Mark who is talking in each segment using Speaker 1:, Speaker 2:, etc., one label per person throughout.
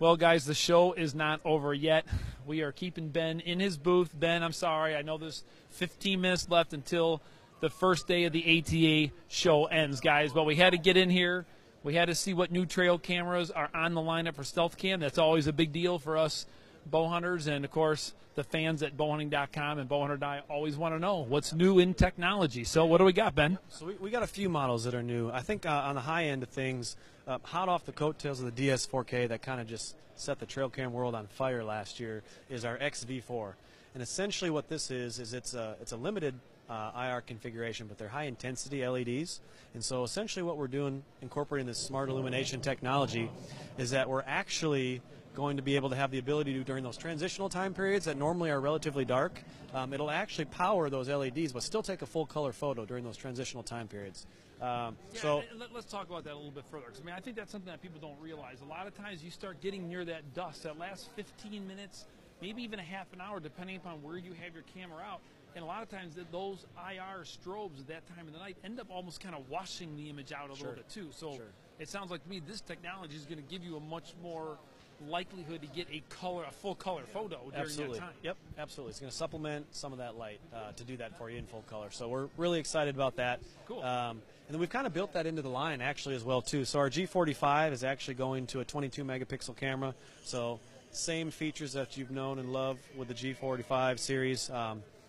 Speaker 1: Well, guys, the show is not over yet. We are keeping Ben in his booth. Ben, I'm sorry. I know there's 15 minutes left until the first day of the ATA show ends, guys. But we had to get in here. We had to see what new trail cameras are on the lineup for Stealthcam. That's always a big deal for us bow hunters, and, of course, the fans at bowhunting.com and Bowhunter always want to know what's new in technology. So what do we got, Ben?
Speaker 2: So we got a few models that are new. I think on the high end of things, hot off the coattails of the DS4K that kind of just set the trail cam world on fire last year is our XV4. And essentially what this is it's a limited IR configuration, but they're high-intensity LEDs. And so essentially what we're doing, incorporating this smart illumination technology, is that we're actually going to be able to have the ability to, during those transitional time periods that normally are relatively dark, it'll actually power those LEDs but still take a full color photo during those transitional time periods.
Speaker 1: So let's talk about that a little bit further, because I mean, I think that's something that people don't realize. A lot of times you start getting near that dusk, that last 15 minutes, maybe even a half an hour, depending upon where you have your camera out. And a lot of times those IR strobes at that time of the night end up almost kind of washing the image out a little bit too. So it sounds like to me this technology is going to give you a much more likelihood to get a full color photo during that time.
Speaker 2: Yep, absolutely. It's going to supplement some of that light to do that for you in full color. So we're really excited about that.
Speaker 1: Cool.
Speaker 2: And then we've kind of built that into the line actually as well too. So our G45 is actually going to a 22 megapixel camera. So same features that you've known and loved with the G45 series.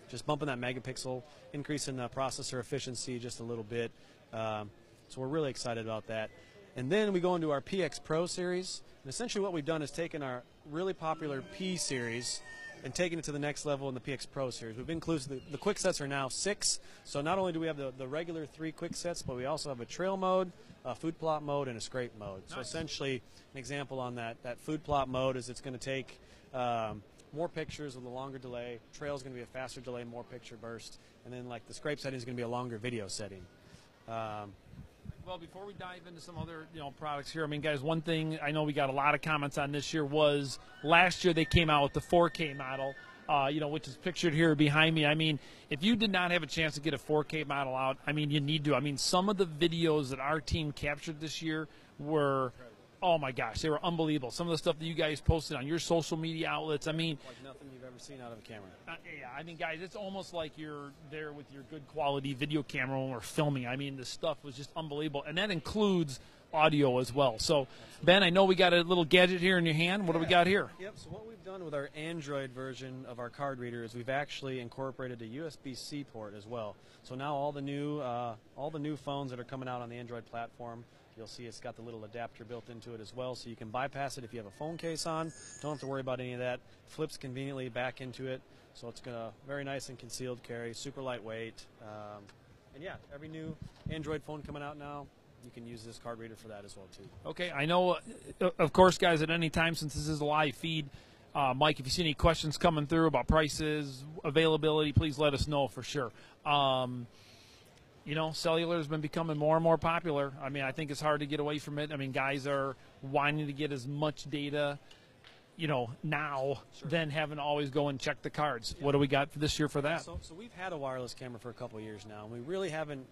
Speaker 2: Just bumping that megapixel, increasing the processor efficiency just a little bit. So we're really excited about that. And then we go into our PX Pro series. And essentially what we've done is taken our really popular P series and taken it to the next level in the PX Pro series. We've included the quick sets are now 6. So not only do we have the regular 3 quick sets, but we also have a trail mode, a food plot mode, and a scrape mode. So essentially an example on that food plot mode is it's going to take more pictures with a longer delay. Trail is going to be a faster delay, more picture burst. And then like the scrape setting is going to be a longer video setting.
Speaker 1: Well, before we dive into some other products here, I mean, guys, one thing I know we got a lot of comments on this year was last year they came out with the 4K model, which is pictured here behind me. I mean, if you did not have a chance to get a 4K model out, I mean, you need to. I mean, some of the videos that our team captured this year were, oh my gosh, they were unbelievable. Some of the stuff that you guys posted on your social media outlets, I mean,
Speaker 2: like nothing you've ever seen out of a camera.
Speaker 1: Yeah, I mean, guys, it's almost like you're there with your good quality video camera when we're filming. I mean, the stuff was just unbelievable, and that includes audio as well. So, Ben, I know we got a little gadget here in your hand. What do we got here?
Speaker 2: Yep, so what we've done with our Android version of our card reader is we've actually incorporated a USB-C port as well. So now all the new phones that are coming out on the Android platform, you'll see it's got the little adapter built into it as well, so you can bypass it if you have a phone case on. Don't have to worry about any of that. Flips conveniently back into it, so it's going to very nice and concealed carry, super lightweight. And yeah, every new Android phone coming out now, you can use this card reader for that as well too.
Speaker 1: Okay, I know, of course, guys, at any time, since this is a live feed, Mike, if you see any questions coming through about prices, availability, please let us know for sure. Cellular has been becoming more and more popular. I mean, I think it's hard to get away from it. I mean, guys are wanting to get as much data, now than having to always go and check the cards. Yeah. What do we got for this year for that?
Speaker 2: So we've had a wireless camera for a couple of years now, and we really haven't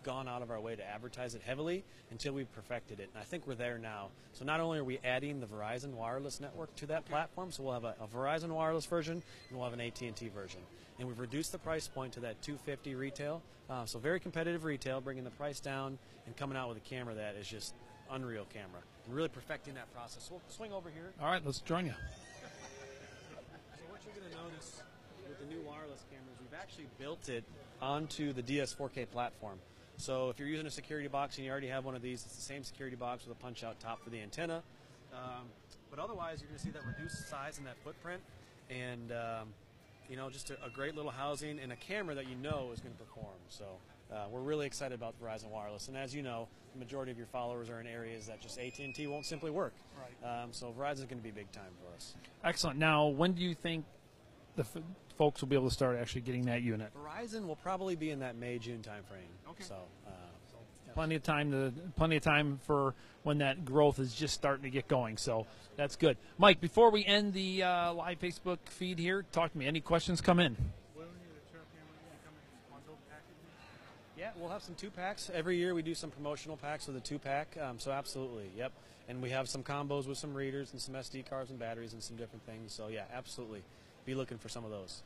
Speaker 2: gone out of our way to advertise it heavily until we've perfected it. And I think we're there now. So not only are we adding the Verizon wireless network to that platform, so we'll have a Verizon wireless version and we'll have an AT&T version. And we've reduced the price point to that $250 retail. So very competitive retail, bringing the price down and coming out with a camera that is just unreal camera. And really perfecting that process. So we'll swing over here.
Speaker 1: All right, let's join you.
Speaker 2: So what you're going to notice with the new wireless cameras, we've actually built it onto the DS4K platform. So if you're using a security box and you already have one of these, it's the same security box with a punch-out top for the antenna. But otherwise, you're going to see that reduced size and that footprint, and just a great little housing and a camera that you know is going to perform. So we're really excited about Verizon Wireless. And as you know, the majority of your followers are in areas that just AT&T won't simply work. Right. So Verizon's going to be big time for us.
Speaker 1: Excellent. Now, when do you think the folks will be able to start actually getting that unit?
Speaker 2: Verizon will probably be in that May-June time frame.
Speaker 1: Okay.
Speaker 2: So
Speaker 1: plenty of time for when that growth is just starting to get going. So that's good. Mike, before we end the live Facebook feed here, talk to me. Any questions come in?
Speaker 2: Yeah, we'll have some 2-packs. Every year we do some promotional packs with a 2-pack, so absolutely, yep. And we have some combos with some readers and some SD cards and batteries and some different things. So, yeah, absolutely. Be looking for some of those.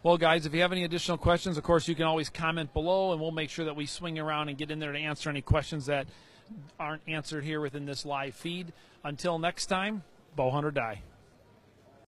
Speaker 1: Well, guys, if you have any additional questions, of course, you can always comment below, and we'll make sure that we swing around and get in there to answer any questions that aren't answered here within this live feed. Until next time, bow hunt or die.